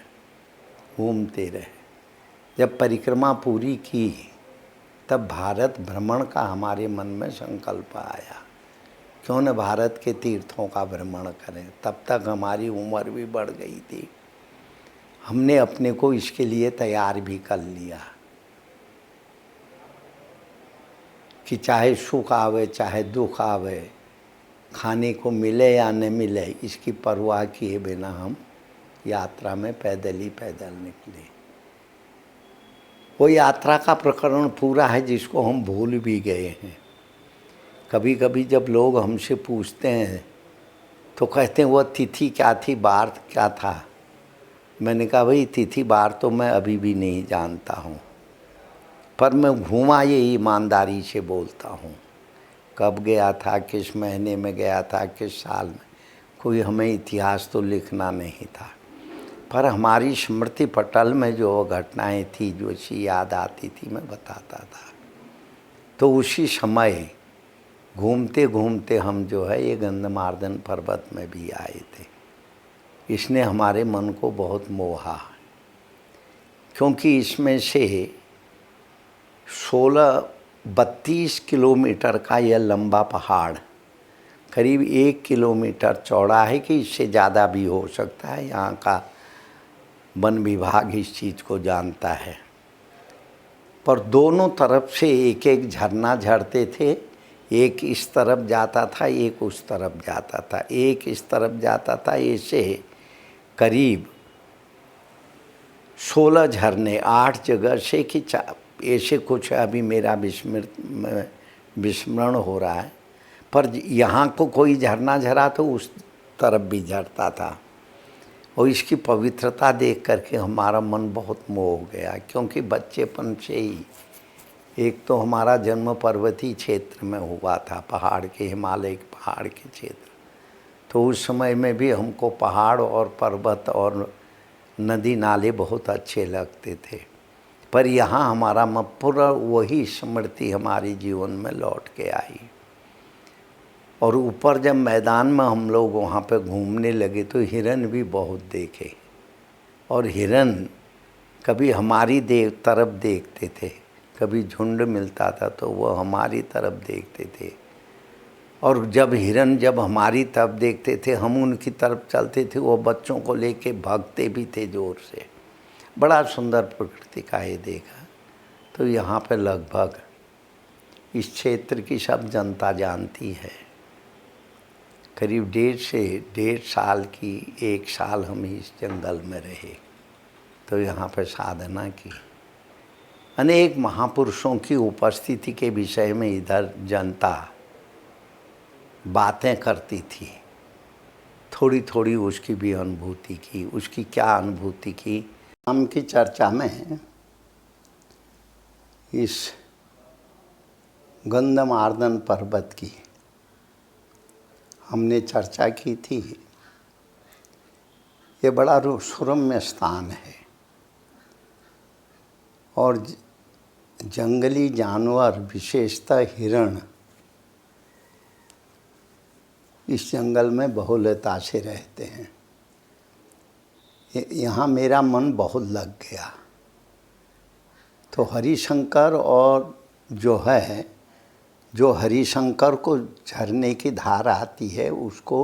घूमते रहे। जब परिक्रमा पूरी की, तब भारत भ्रमण का हमारे मन में संकल्प आया। क्यों न भारत के तीर्थों का भ्रमण करें। तब तक हमारी उम्र भी बढ़ गई थी, हमने अपने को इसके लिए तैयार भी कर लिया कि चाहे सुख आवे चाहे दुख आवे, खाने को मिले या न मिले, इसकी परवाह किए बिना हम यात्रा में पैदल ही पैदल निकले। वो यात्रा का प्रकरण पूरा है जिसको हम भूल भी गए हैं। कभी कभी जब लोग हमसे पूछते हैं तो कहते हैं वो तिथि क्या थी, बार क्या था। मैंने कहा भाई तिथि बार तो मैं अभी भी नहीं जानता हूँ, पर मैं घूमा ये ईमानदारी से बोलता हूँ। कब गया था, किस महीने में गया था, किस साल में, कोई हमें इतिहास तो लिखना नहीं था, पर हमारी स्मृति पटल में जो घटनाएं थी जो सी याद आती थी मैं बताता था। तो उसी समय घूमते घूमते हम जो है ये गंधमार्दन पर्वत में भी आए थे। इसने हमारे मन को बहुत मोहा, क्योंकि इसमें से 32 किलोमीटर का यह लंबा पहाड़ करीब 1 किलोमीटर चौड़ा है कि इससे ज़्यादा भी हो सकता है। यहाँ का वन विभाग इस चीज़ को जानता है। पर दोनों तरफ से एक एक झरना झरते थे, एक इस तरफ जाता था एक उस तरफ जाता था, एक इस तरफ जाता था। ऐसे करीब 16 झरने 8 जगह से कि ऐसे कुछ अभी मेरा विस्मरण हो रहा है, पर यहाँ को कोई झरना झरा तो उस तरफ भी झरता था। और इसकी पवित्रता देख करके हमारा मन बहुत मोह हो गया, क्योंकि बच्चेपन से ही एक तो हमारा जन्म पर्वतीय क्षेत्र में हुआ था, पहाड़ के, हिमालय के पहाड़ के क्षेत्र। तो उस समय में भी हमको पहाड़ और पर्वत और नदी नाले बहुत अच्छे लगते थे। पर यहाँ हमारा पूरा वही स्मृति हमारे जीवन में लौट के आई। और ऊपर जब मैदान में हम लोग वहाँ पे घूमने लगे तो हिरन भी बहुत देखे। और हिरन कभी हमारी तरफ देखते थे, कभी झुंड मिलता था तो वह हमारी तरफ देखते थे। और जब हिरन जब हमारी तरफ देखते थे हम उनकी तरफ चलते थे, वो बच्चों को लेके भागते भी थे ज़ोर से। बड़ा सुंदर प्रकृति का ये देखा। तो यहाँ पे लगभग इस क्षेत्र की सब जनता जानती है। करीब 1.5 साल की 1 साल हम इस जंगल में रहे, तो यहाँ पे साधना की। अनेक महापुरुषों की उपस्थिति के विषय में इधर जनता बातें करती थी, थोड़ी थोड़ी उसकी भी अनुभूति की। उसकी क्या अनुभूति की, हम की चर्चा में इस गंधमार्दन पर्वत की हमने चर्चा की थी। ये बड़ा सुरम्य स्थान है और जंगली जानवर विशेषतः हिरण इस जंगल में बहुलता से रहते हैं। यहाँ मेरा मन बहुत लग गया। तो हरिशंकर और जो हरिशंकर को झरने की धार आती है उसको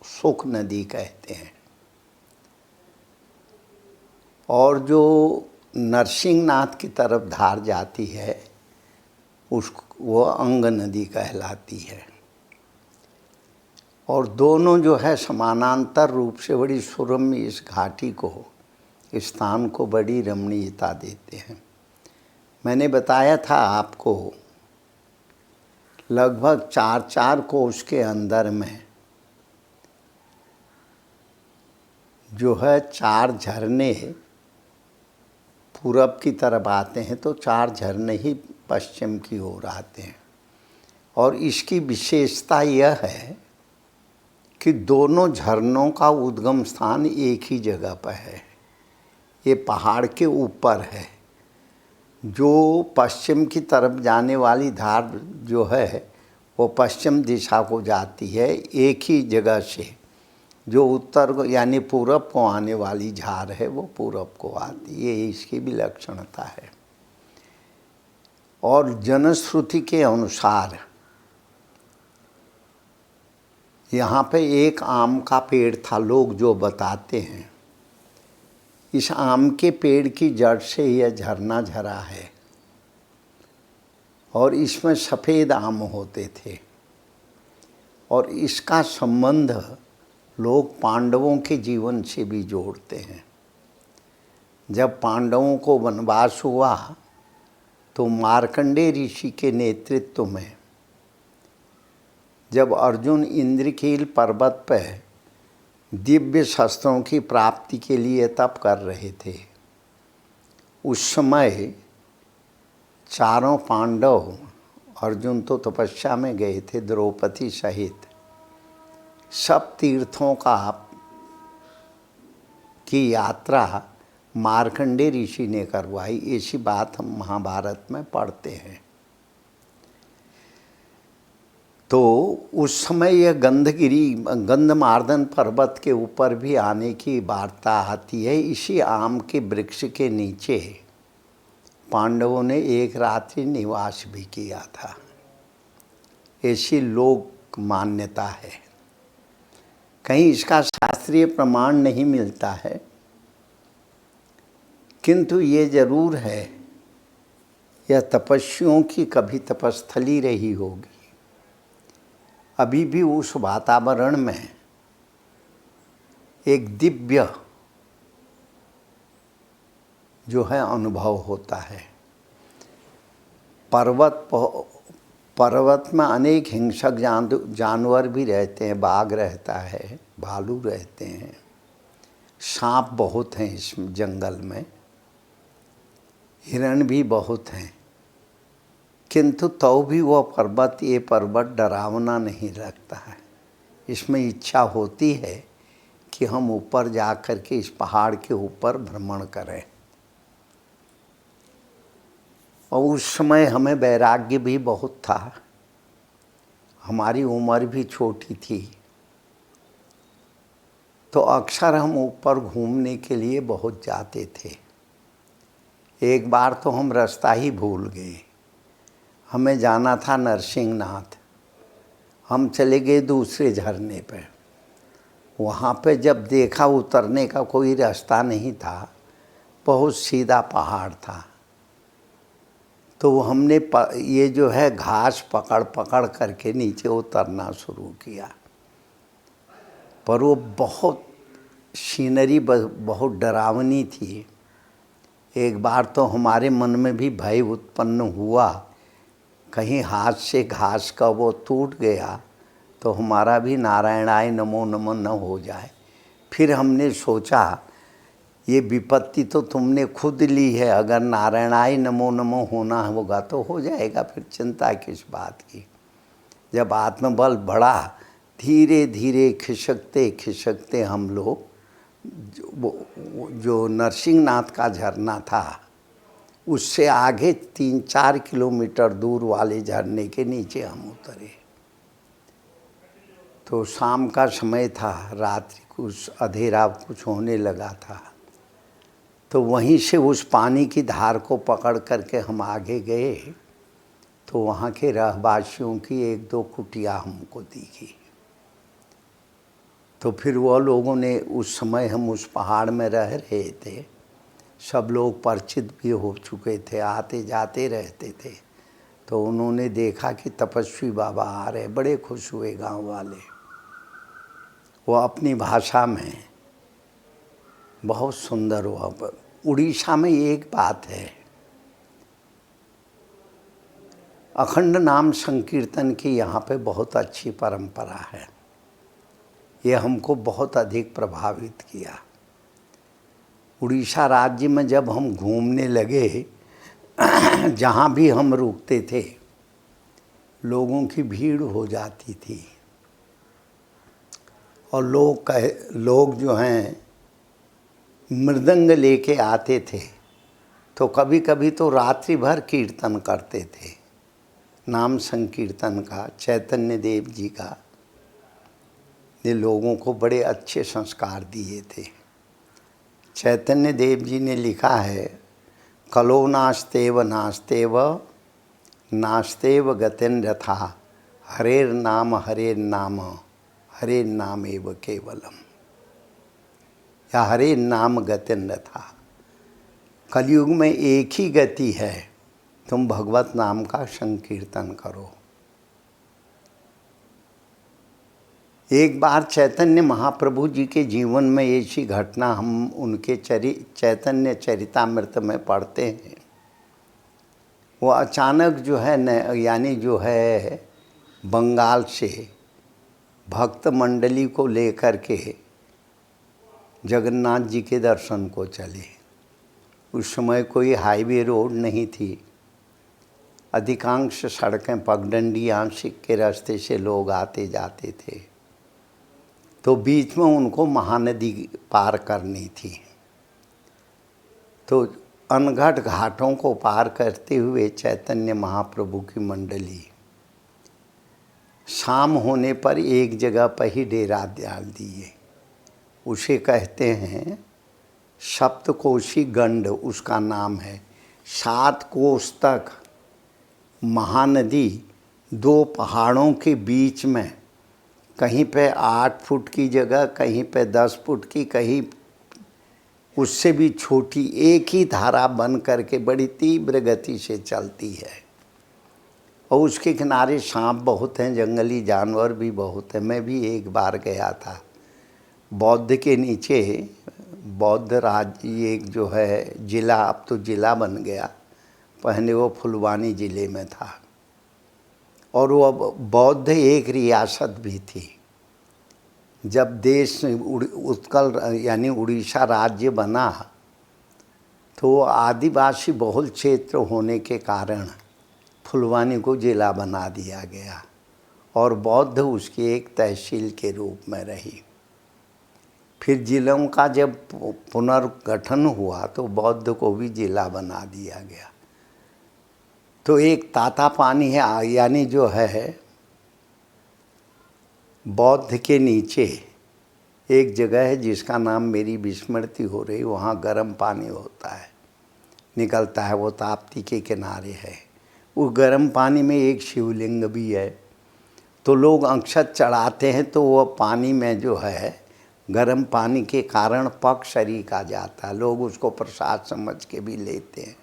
सुख नदी कहते हैं, और जो नरसिंहनाथ की तरफ धार जाती है वो अंग नदी कहलाती है। और दोनों जो है समानांतर रूप से बड़ी सुरम्य इस घाटी को, इस स्थान को बड़ी रमणीयता देते हैं। मैंने बताया था आपको लगभग 4 कोस के अंदर में जो है 4 झरने पूरब की तरफ आते हैं, तो 4 झरने ही पश्चिम की ओर आते हैं। और इसकी विशेषता यह है कि दोनों झरनों का उद्गम स्थान एक ही जगह पर है। ये पहाड़ के ऊपर है। जो पश्चिम की तरफ जाने वाली धार जो है वो पश्चिम दिशा को जाती है एक ही जगह से। जो उत्तर को यानी पूरब को आने वाली धार है वो पूरब को आती है। ये इसकी विलक्षणता है। और जनश्रुति के अनुसार यहाँ पे एक आम का पेड़ था, लोग जो बताते हैं। इस आम के पेड़ की जड़ से यह झरना झरा है और इसमें सफ़ेद आम होते थे। और इसका संबंध लोग पांडवों के जीवन से भी जोड़ते हैं। जब पांडवों को वनवास हुआ तो मार्कंडेय ऋषि के नेतृत्व में जब अर्जुन इंद्रकील पर्वत पर दिव्य शस्त्रों की प्राप्ति के लिए तप कर रहे थे, उस समय चारों पांडव, अर्जुन तो तपस्या में गए थे द्रौपदी सहित, सब तीर्थों की यात्रा मार्कंडेय ऋषि ने करवाई। ऐसी बात हम महाभारत में पढ़ते हैं। तो उस समय यह गंधमार्दन पर्वत के ऊपर भी आने की वार्ता आती है। इसी आम के वृक्ष के नीचे पांडवों ने एक रात्रि निवास भी किया था, ऐसी लोक मान्यता है। कहीं इसका शास्त्रीय प्रमाण नहीं मिलता है, किंतु ये जरूर है यह तपस्वियों की कभी तपस्थली रही होगी। अभी भी उस वातावरण में एक दिव्य जो है अनुभव होता है। पर्वत में अनेक हिंसक जानवर भी रहते हैं, बाघ रहता है, भालू रहते हैं, सांप बहुत हैं इस जंगल में, हिरण भी बहुत हैं, किंतु तो भी वह ये पर्वत डरावना नहीं लगता है। इसमें इच्छा होती है कि हम ऊपर जा कर के इस पहाड़ के ऊपर भ्रमण करें। और उस समय हमें वैराग्य भी बहुत था, हमारी उम्र भी छोटी थी, तो अक्सर हम ऊपर घूमने के लिए बहुत जाते थे। एक बार तो हम रास्ता ही भूल गए, हमें जाना था नरसिंहनाथ। हम चले गए दूसरे झरने पर। वहाँ पे जब देखा उतरने का कोई रास्ता नहीं था, बहुत सीधा पहाड़ था, तो हमने ये जो है घास पकड़ पकड़ करके नीचे उतरना शुरू किया। पर वो बहुत सीनरी बहुत डरावनी थी। एक बार तो हमारे मन में भी भय उत्पन्न हुआ, कहीं हाथ से घास का वो टूट गया तो हमारा भी नारायणाय नमो नमः न हो जाए। फिर हमने सोचा ये विपत्ति तो तुमने खुद ली है, अगर नारायणाय नमो नमः होना होगा तो हो जाएगा, फिर चिंता किस बात की। जब आत्मबल बढ़ा, धीरे धीरे खिसकते खिसकते हम लोग जो नरसिंहनाथ का झरना था उससे आगे 3-4 किलोमीटर दूर वाले झरने के नीचे हम उतरे। तो शाम का समय था, रात्रि कुछ अंधेरा कुछ होने लगा था। तो वहीं से उस पानी की धार को पकड़ करके हम आगे गए तो वहाँ के रहवासियों की 1-2 कुटिया हमको दिखी। तो फिर वो लोगों ने, उस समय हम उस पहाड़ में रह रहे थे, सब लोग परिचित भी हो चुके थे, आते जाते रहते थे, तो उन्होंने देखा कि तपस्वी बाबा आ रहे, बड़े खुश हुए गांव वाले। वो अपनी भाषा में बहुत सुंदर हुआ। उड़ीसा में एक बात है, अखंड नाम संकीर्तन की यहाँ पे बहुत अच्छी परंपरा है। ये हमको बहुत अधिक प्रभावित किया। उड़ीसा राज्य में जब हम घूमने लगे, जहाँ भी हम रुकते थे लोगों की भीड़ हो जाती थी, और लोग जो हैं मृदंग लेके आते थे, तो कभी कभी तो रात्रि भर कीर्तन करते थे, नाम संकीर्तन का, चैतन्य देव जी का। ये लोगों को बड़े अच्छे संस्कार दिए थे। चैतन्य देव जी ने लिखा है, कलो नास्तेव नास्तेव नास्तेव गतिन रथा, हरेर नाम हरे नाम एव केवलम, या हरे नाम गति न था। कलयुग में एक ही गति है, तुम भगवत नाम का संकीर्तन करो। एक बार चैतन्य महाप्रभु जी के जीवन में ऐसी घटना हम उनके चैतन्य चरितामृत में पढ़ते हैं। वो अचानक जो है न, यानी जो है बंगाल से भक्त मंडली को लेकर के जगन्नाथ जी के दर्शन को चले। उस समय कोई हाईवे रोड नहीं थी, अधिकांश सड़कें पगडंडी आंशिक के रास्ते से लोग आते जाते थे। तो बीच में उनको महानदी पार करनी थी। तो अनघट घाटों को पार करते हुए चैतन्य महाप्रभु की मंडली शाम होने पर एक जगह पर ही डेरा डाल दिए। उसे कहते हैं सप्तकोशी गंड, उसका नाम है। 7 कोस तक महानदी 2 पहाड़ों के बीच में, कहीं पे 8 फुट की जगह, कहीं पे 10 फुट की, कहीं उससे भी छोटी, एक ही धारा बन करके बड़ी तीव्र गति से चलती है। और उसके किनारे सांप बहुत हैं, जंगली जानवर भी बहुत हैं। मैं भी एक बार गया था। बौद्ध के नीचे बौद्ध राज्य एक जो है ज़िला, अब तो ज़िला बन गया, पहले वो फुलवानी ज़िले में था। और वो अब बौद्ध एक रियासत भी थी। जब देश उत्कल यानी उड़ीसा राज्य बना तो आदिवासी बहुल क्षेत्र होने के कारण फुलवानी को जिला बना दिया गया और बौद्ध उसकी एक तहसील के रूप में रही। फिर जिलों का जब पुनर्गठन हुआ तो बौद्ध को भी जिला बना दिया गया। तो एक तातापानी है, यानी जो है बौद्ध के नीचे एक जगह है जिसका नाम मेरी विस्मृति हो रही, वहाँ गर्म पानी होता है, निकलता है, वो ताप्ती के किनारे है। उस गर्म पानी में एक शिवलिंग भी है। तो लोग अक्षत चढ़ाते हैं तो वो पानी में जो है गर्म पानी के कारण पक शरीर आ जाता है, लोग उसको प्रसाद समझ के भी लेते हैं।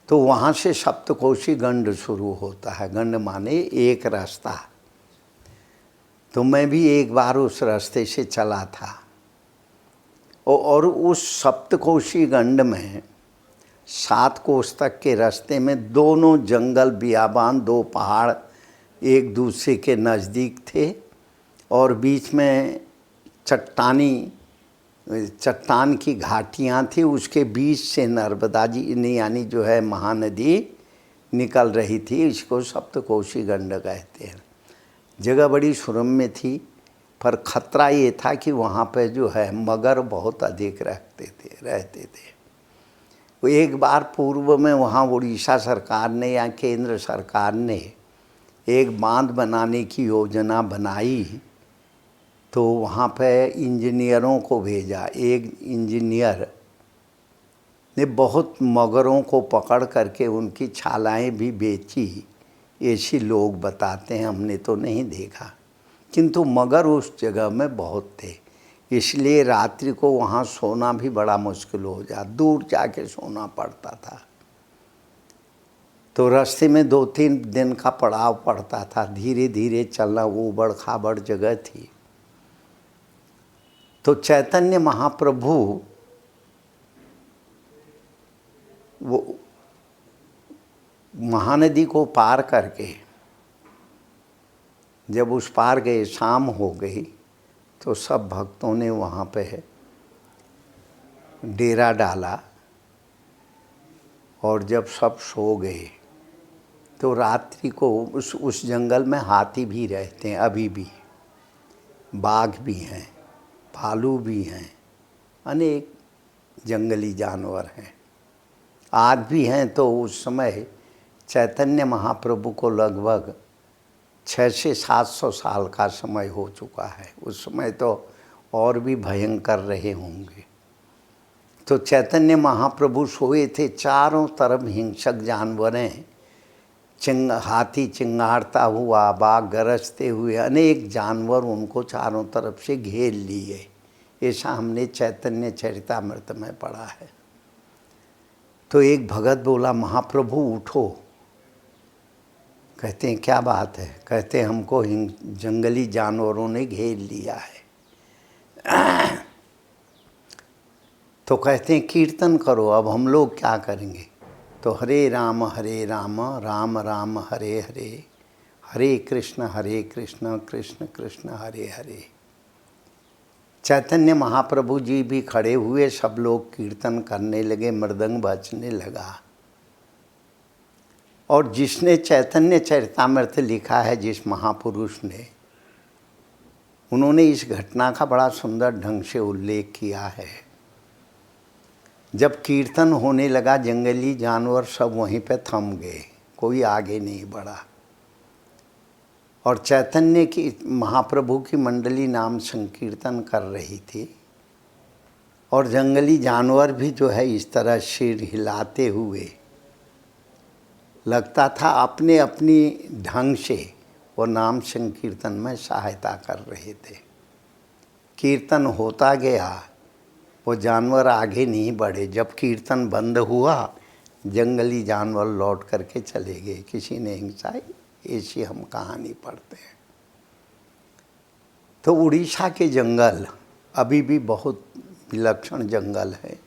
तो वहाँ से सप्तकोशी गंड शुरू होता है। गंड माने एक रास्ता। तो मैं भी एक बार उस रास्ते से चला था और उस सप्तकोशी गंड में 7 कोस तक के रास्ते में दोनों जंगल बियाबान, 2 पहाड़ एक दूसरे के नज़दीक थे और बीच में चट्टान की घाटियाँ थी। उसके बीच से नर्मदा जी यानी जो है महानदी निकल रही थी। इसको सप्तकोशी गंड कहते हैं। जगह बड़ी सुरम्य थी, पर खतरा ये था कि वहाँ पे जो है मगर बहुत अधिक रहते थे। वो एक बार पूर्व में वहाँ उड़ीसा सरकार ने या केंद्र सरकार ने एक बांध बनाने की योजना बनाई। तो वहाँ पे इंजीनियरों को भेजा। एक इंजीनियर ने बहुत मगरों को पकड़ करके उनकी छालाएँ भी बेची, ऐसी लोग बताते हैं, हमने तो नहीं देखा। किंतु मगर उस जगह में बहुत थे, इसलिए रात्रि को वहाँ सोना भी बड़ा मुश्किल हो जाता, दूर जाके सोना पड़ता था। तो रास्ते में 2-3 दिन का पड़ाव पड़ता था, धीरे धीरे चलना, ऊबड़ खाबड़ जगह थी। तो चैतन्य महाप्रभु वो महानदी को पार करके जब उस पार गए, शाम हो गई, तो सब भक्तों ने वहाँ पे डेरा डाला और जब सब सो गए तो रात्रि को उस जंगल में हाथी भी रहते हैं, अभी भी बाघ भी हैं, भालू भी हैं, अनेक जंगली जानवर हैं, आज भी हैं। तो उस समय चैतन्य महाप्रभु को लगभग 600 से 700 साल का समय हो चुका है। उस समय तो और भी भयंकर रहे होंगे। तो चैतन्य महाप्रभु सोए थे, चारों तरफ हिंसक जानवरें हाथी चिंगारता हुआ, बाघ गरजते हुए, अनेक जानवर उनको चारों तरफ से घेर लिए। ऐसा हमने चैतन्य चरितामृत में पढ़ा है। तो एक भगत बोला, महाप्रभु उठो। कहते हैं क्या बात है? कहते हैं हमको जंगली जानवरों ने घेर लिया है। तो कहते हैं कीर्तन करो। अब हम लोग क्या करेंगे? तो हरे राम राम राम हरे हरे, हरे कृष्ण कृष्ण कृष्ण हरे हरे। चैतन्य महाप्रभु जी भी खड़े हुए, सब लोग कीर्तन करने लगे, मृदंग बजने लगा। और जिसने चैतन्य चरितामृत लिखा है, जिस महापुरुष ने, उन्होंने इस घटना का बड़ा सुंदर ढंग से उल्लेख किया है। जब कीर्तन होने लगा, जंगली जानवर सब वहीं पे थम गए, कोई आगे नहीं बढ़ा। और चैतन्य की महाप्रभु की मंडली नाम संकीर्तन कर रही थी। और जंगली जानवर भी जो है इस तरह सिर हिलाते हुए, लगता था अपने अपनी ढंग से वो नाम संकीर्तन में सहायता कर रहे थे। कीर्तन होता गया, वो जानवर आगे नहीं बढ़े। जब कीर्तन बंद हुआ, जंगली जानवर लौट करके चले गए, किसी ने हिंसा। ऐसी हम कहानी पढ़ते हैं। तो उड़ीसा के जंगल अभी भी बहुत विलक्षण जंगल है।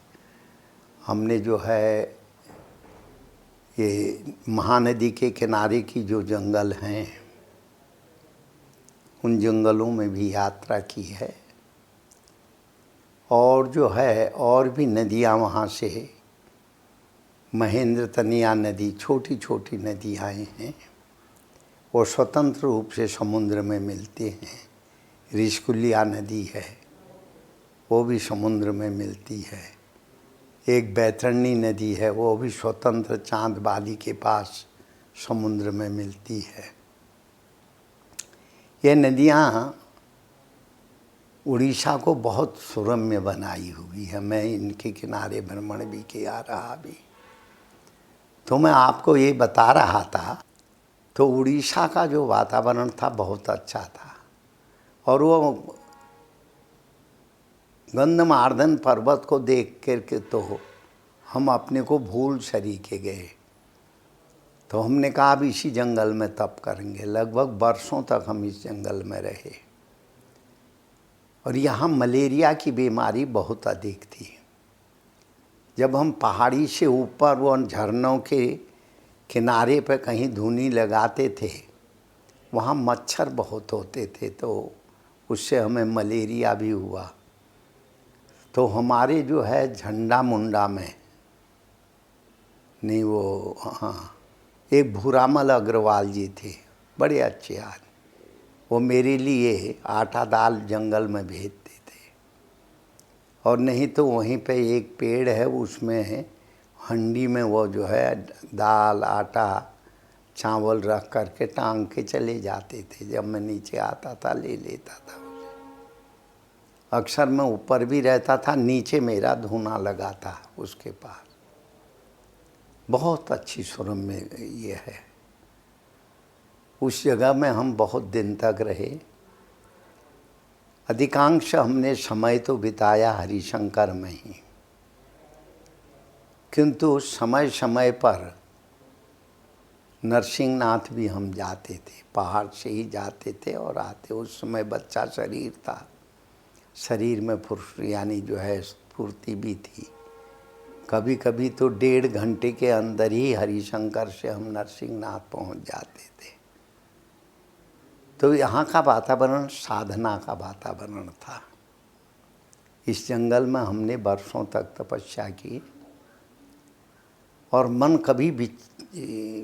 हमने जो है ये महानदी के किनारे की जो जंगल हैं, उन जंगलों में भी यात्रा की है। और जो है और भी नदियाँ वहाँ से, महेंद्र तनिया नदी, छोटी छोटी नदियाँ हैं, वो स्वतंत्र रूप से समुद्र में मिलती हैं। ऋषिकुल्या नदी है, वो भी समुद्र में मिलती है। एक बैतरणी नदी है, वो भी स्वतंत्र चांदबाली के पास समुद्र में मिलती है। ये नदियाँ उड़ीसा को बहुत सुरम्य बनाई हुई है। मैं इनके किनारे भ्रमण भी किया रहा भी। तो मैं आपको ये बता रहा था, तो उड़ीसा का जो वातावरण था बहुत अच्छा था। और वो गंधमार्दन पर्वत को देख करके तो हम अपने को भूल सरीके गए। तो हमने कहा अब इसी जंगल में तप करेंगे। लगभग वर्षों तक हम इस जंगल में रहे। और यहाँ मलेरिया की बीमारी बहुत अधिक थी। जब हम पहाड़ी से ऊपर वो झरनों के किनारे पर कहीं धुनी लगाते थे, वहाँ मच्छर बहुत होते थे, तो उससे हमें मलेरिया भी हुआ। तो हमारे जो है झंडा मुंडा में, नहीं वो, हाँ, एक भूरामल अग्रवाल जी थे, बड़े अच्छे आदमी। वो मेरे लिए आटा दाल जंगल में भेजते थे। और नहीं तो वहीं पे एक पेड़ है, उसमें हंडी में वो जो है दाल आटा चावल रख करके टांग के चले जाते थे। जब मैं नीचे आता था ले लेता था उसे। अक्सर मैं ऊपर भी रहता था, नीचे मेरा धूना लगा था उसके पास। बहुत अच्छी सुरम्य ये है। उस जगह में हम बहुत दिन तक रहे। अधिकांश हमने समय तो बिताया हरिशंकर में ही, किंतु समय समय पर नरसिंहनाथ भी हम जाते थे। पहाड़ से ही जाते थे और आते। उस समय बच्चा शरीर था, शरीर में फुर्ती यानी जो है स्फूर्ति भी थी। कभी कभी तो 1.5 घंटे के अंदर ही हरिशंकर से हम नरसिंहनाथ पहुंच जाते थे। तो यहाँ का वातावरण साधना का वातावरण था। इस जंगल में हमने वर्षों तक तपस्या की और मन कभी भी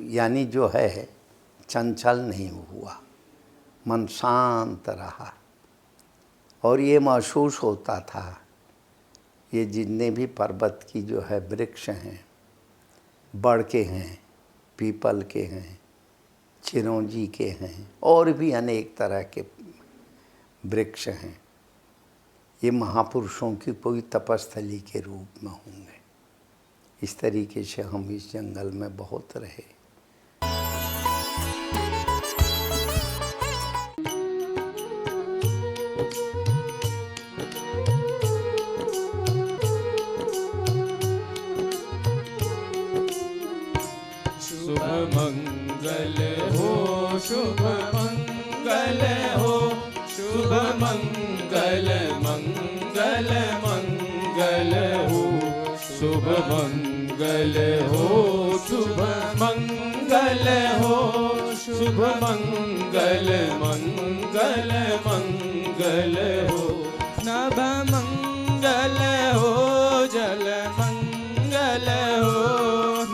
यानी जो है चंचल नहीं हुआ, मन शांत रहा। और ये महसूस होता था, ये जितने भी पर्वत की जो है वृक्ष हैं, बड़ के हैं, पीपल के हैं, चिरौंजी के हैं, और भी अनेक तरह के वृक्ष हैं, ये महापुरुषों की कोई तपस्थली के रूप में होंगे। इस तरीके से हम इस जंगल में बहुत रहे। मंगल हो शुभ मंगल हो शुभ मंगल मंगल मंगल हो शुभ मंगल हो शुभ मंगल हो शुभ मंगल मंगल मंगल हो नभ मंगल हो जल मंगल हो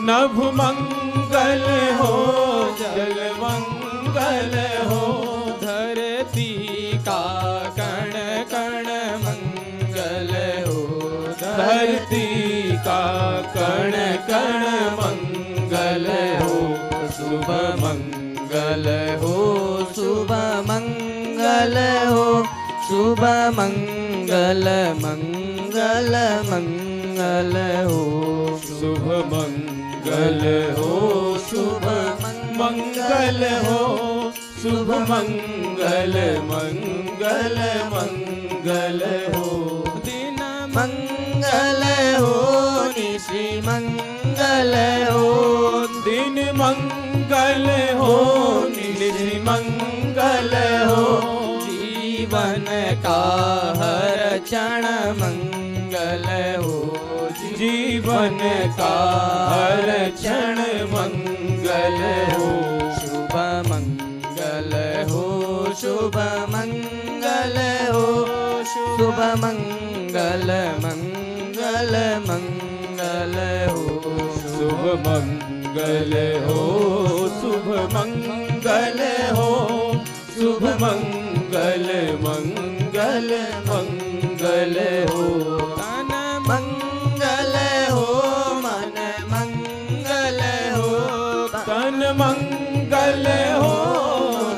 नभ मंगल हो जल मंगल हो धरती का कण कण मंगल हो धरती का कण कण मंगल हो शुभ मंगल हो शुभ मंगल हो शुभ मंगल मंगल मंगल हो शुभ मंगल हो शुभ मंगल हो शुभ मंगल मंगल मंगल हो दिन मंगल हो निशि मंगल हो दिन मंगल हो निशि मंगल हो जीवन का हर क्षण मंगल हो जीवन का हर क्षण मंगल हो शुभ मंगल हो शुभ मंगल हो शुभ मंगल मंगल मंगल हो शुभ मंगल हो शुभ मंगल हो शुभ मंगल मंगल मंगल हो तन मंगल हो मन मंगल हो तन मंगल हो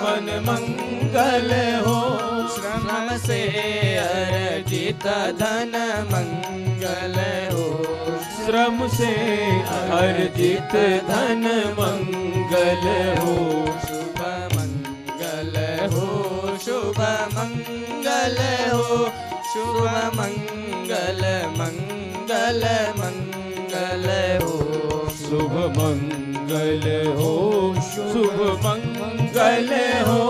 मन मंगल हो श्रम से अर्जित धन मंगल हो श्रम से अर्जित धन मंगल हो शुभ मंगल हो शुभ मंगल हो शुभ मंगल मंगल मंगल हो शुभ मंगल हो शुभ मंगल हो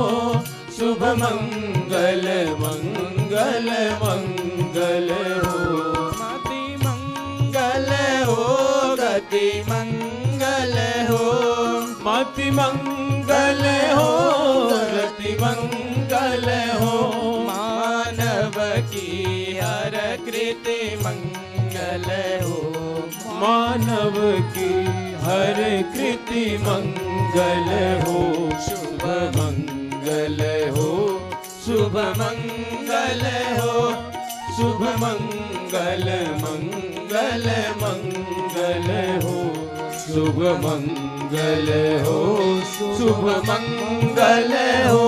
शुभ मंगल मंगल मंगल हो मति मंगल हो गति मंगल हो मति मंगल हो गति मंगल हो मानव की हर कृति मंगल हो मानव की हर कृति मंगल हो शुभ मंगल हो शुभ मंगल हो शुभ मंगल मंगल मंगल हो शुभ मंगल हो शुभ मंगल हो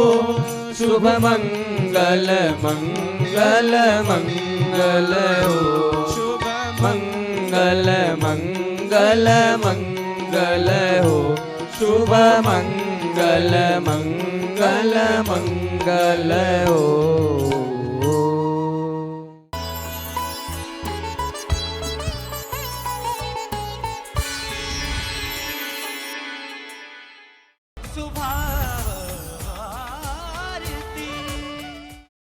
शुभ मंगल मंगल मंगल हो शुभ मंगल मंगल मंगल हो शुभ मंगल मंगल मंगल हो सुभा